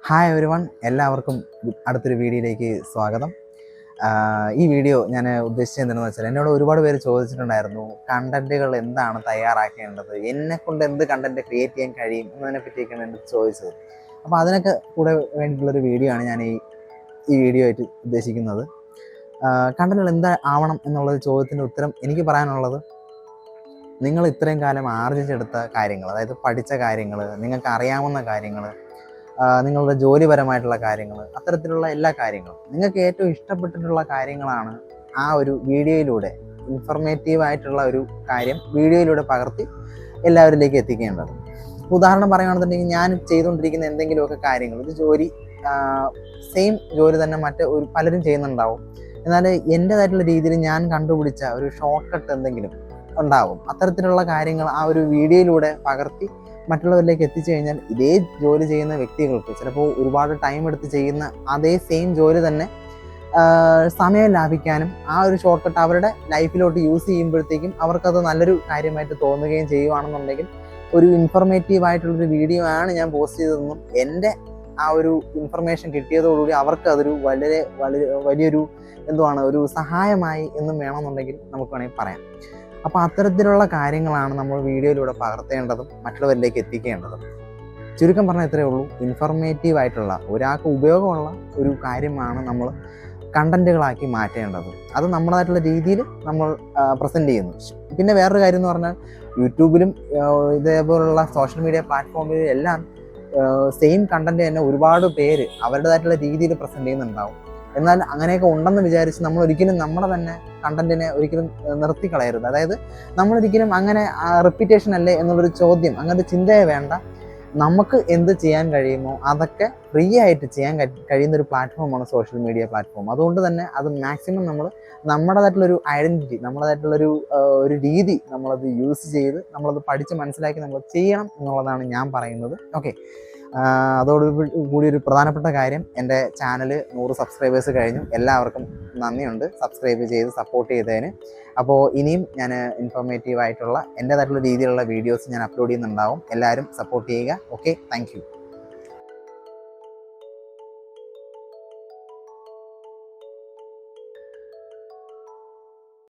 Hi everyone, എല്ലാവർക്കും അടുത്തൊരു വീഡിയോയിലേക്ക് സ്വാഗതം. ഈ വീഡിയോ ഞാൻ ഉദ്ദേശിച്ചത് എന്താണെന്ന് വെച്ചാൽ, എന്നോട് ഒരുപാട് പേര് ചോദിച്ചിട്ടുണ്ടായിരുന്നു കണ്ടന്റുകൾ എന്താണ് തയ്യാറാക്കേണ്ടത്, എന്നെക്കൊണ്ട് എന്ത് കണ്ടന്റ് ക്രിയേറ്റ് ചെയ്യാൻ കഴിയും എന്നതിനെ പറ്റിയൊക്കെയാണ് എൻ്റെ ചോദിച്ചത്. അപ്പോൾ അതിനൊക്കെ കൂടെ വേണ്ടിയിട്ടുള്ളൊരു വീഡിയോ ആണ് ഞാൻ ഈ വീഡിയോ ആയിട്ട് ഉദ്ദേശിക്കുന്നത്. കണ്ടന്റുകൾ എന്താ ആവണം എന്നുള്ളൊരു ചോദ്യത്തിൻ്റെ ഉത്തരം എനിക്ക് പറയാനുള്ളത്, നിങ്ങൾ ഇത്രയും കാലം ആർജിച്ചെടുത്ത കാര്യങ്ങൾ, അതായത് പഠിച്ച കാര്യങ്ങൾ, നിങ്ങൾക്ക് അറിയാവുന്ന കാര്യങ്ങൾ, നിങ്ങളുടെ ജോലിപരമായിട്ടുള്ള കാര്യങ്ങൾ, അത്തരത്തിലുള്ള എല്ലാ കാര്യങ്ങളും നിങ്ങൾക്ക് ഏറ്റവും ഇഷ്ടപ്പെട്ടിട്ടുള്ള കാര്യങ്ങളാണ് ആ ഒരു വീഡിയോയിലൂടെ, ഇൻഫർമേറ്റീവായിട്ടുള്ള ഒരു കാര്യം വീഡിയോയിലൂടെ പകർത്തി എല്ലാവരിലേക്ക് എത്തിക്കേണ്ടത്. ഉദാഹരണം പറയുകയാണെന്നുണ്ടെങ്കിൽ, ഞാൻ ചെയ്തുകൊണ്ടിരിക്കുന്ന എന്തെങ്കിലുമൊക്കെ കാര്യങ്ങൾ, ഇത് ജോലി, സെയിം ജോലി തന്നെ പലരും ചെയ്യുന്നുണ്ടാവും. എന്നാൽ എൻ്റേതായിട്ടുള്ള രീതിയിൽ ഞാൻ കണ്ടുപിടിച്ച ഒരു ഷോർട്ട് കട്ട് എന്തെങ്കിലും ഉണ്ടാവും. അത്തരത്തിലുള്ള കാര്യങ്ങൾ ആ ഒരു വീഡിയോയിലൂടെ പകർത്തി മറ്റുള്ളവരിലേക്ക് എത്തിച്ചു കഴിഞ്ഞാൽ, ഇതേ ജോലി ചെയ്യുന്ന വ്യക്തികൾക്ക് ചിലപ്പോൾ ഒരുപാട് ടൈം എടുത്ത് ചെയ്യുന്ന അതേ സെയിം ജോലി തന്നെ സമയം ലാഭിക്കാനും ആ ഒരു ഷോർട്ട് കട്ട് അവരുടെ ലൈഫിലോട്ട് യൂസ് ചെയ്യുമ്പോഴത്തേക്കും അവർക്കത് നല്ലൊരു കാര്യമായിട്ട് തോന്നുകയും ചെയ്യുകയാണെന്നുണ്ടെങ്കിൽ, ഒരു ഇൻഫർമേറ്റീവായിട്ടുള്ളൊരു വീഡിയോ ആണ് ഞാൻ പോസ്റ്റ് ചെയ്തതെന്നും എൻ്റെ ആ ഒരു ഇൻഫർമേഷൻ കിട്ടിയതോടുകൂടി അവർക്ക് അതൊരു വലിയൊരു ഒരു സഹായമായി എന്നും വേണമെന്നുണ്ടെങ്കിൽ നമുക്ക് വേണമെങ്കിൽ പറയാം. അപ്പോൾ അത്തരത്തിലുള്ള കാര്യങ്ങളാണ് നമ്മൾ വീഡിയോയിലൂടെ പകർത്തേണ്ടതും മറ്റുള്ളവരിലേക്ക് എത്തിക്കേണ്ടതും. ചുരുക്കം പറഞ്ഞാൽ ഇത്രയേ ഉള്ളൂ. ഇൻഫർമേറ്റീവായിട്ടുള്ള, ഒരാൾക്ക് ഉപയോഗമുള്ള ഒരു കാര്യമാണ് നമ്മൾ കണ്ടന്റുകളാക്കി മാറ്റേണ്ടത്. അത് നമ്മളായിട്ടുള്ള രീതിയിൽ നമ്മൾ പ്രസൻറ്റ് ചെയ്യുന്നു. പിന്നെ വേറൊരു കാര്യം എന്ന് പറഞ്ഞാൽ, യൂട്യൂബിലും ഇതേപോലുള്ള സോഷ്യൽ മീഡിയ പ്ലാറ്റ്ഫോമിലും എല്ലാം സെയിം കണ്ടന്റ് തന്നെ ഒരുപാട് പേര് അവരുടേതായിട്ടുള്ള രീതിയിൽ പ്രസൻറ്റ് ചെയ്യുന്നുണ്ടാവും. എന്നാൽ അങ്ങനെയൊക്കെ ഉണ്ടെന്ന് വിചാരിച്ച് നമ്മൾ ഒരിക്കലും നമ്മുടെ തന്നെ കണ്ടന്റിനെ ഒരിക്കലും നിർത്തിക്കളയരുത്. അതായത് നമ്മളൊരിക്കലും അങ്ങനെ റിപ്പീറ്റേഷൻ അല്ലേ എന്നുള്ളൊരു ചോദ്യം, അങ്ങനത്തെ ചിന്തയെ വേണ്ട. നമുക്ക് എന്ത് ചെയ്യാൻ കഴിയുമോ അതൊക്കെ ഫ്രീ ആയിട്ട് ചെയ്യാൻ കഴിയുന്നൊരു പ്ലാറ്റ്ഫോമാണ് സോഷ്യൽ മീഡിയ പ്ലാറ്റ്ഫോം. അതുകൊണ്ട് തന്നെ അത് മാക്സിമം നമ്മൾ നമ്മുടേതായിട്ടുള്ളൊരു ഐഡൻറ്റിറ്റി, നമ്മുടേതായിട്ടുള്ളൊരു രീതി നമ്മളത് യൂസ് ചെയ്ത് നമ്മളത് പഠിച്ച് മനസ്സിലാക്കി നമ്മൾ ചെയ്യണം എന്നുള്ളതാണ് ഞാൻ പറയുന്നത്. ഓക്കെ, അതോടുകൂടി ഒരു പ്രധാനപ്പെട്ട കാര്യം, എൻ്റെ ചാനൽ 100 സബ്സ്ക്രൈബേഴ്സ് കഴിഞ്ഞു. എല്ലാവർക്കും നന്ദിയുണ്ട് സബ്സ്ക്രൈബ് ചെയ്ത് സപ്പോർട്ട് ചെയ്തതിന്. അപ്പോൾ ഇനിയും ഞാൻ ഇൻഫോർമേറ്റീവായിട്ടുള്ള എൻ്റേതായിട്ടുള്ള രീതിയിലുള്ള വീഡിയോസ് ഞാൻ അപ്ലോഡ് ചെയ്യുന്നുണ്ടാവും. എല്ലാവരും സപ്പോർട്ട് ചെയ്യുക. Okay, thank you.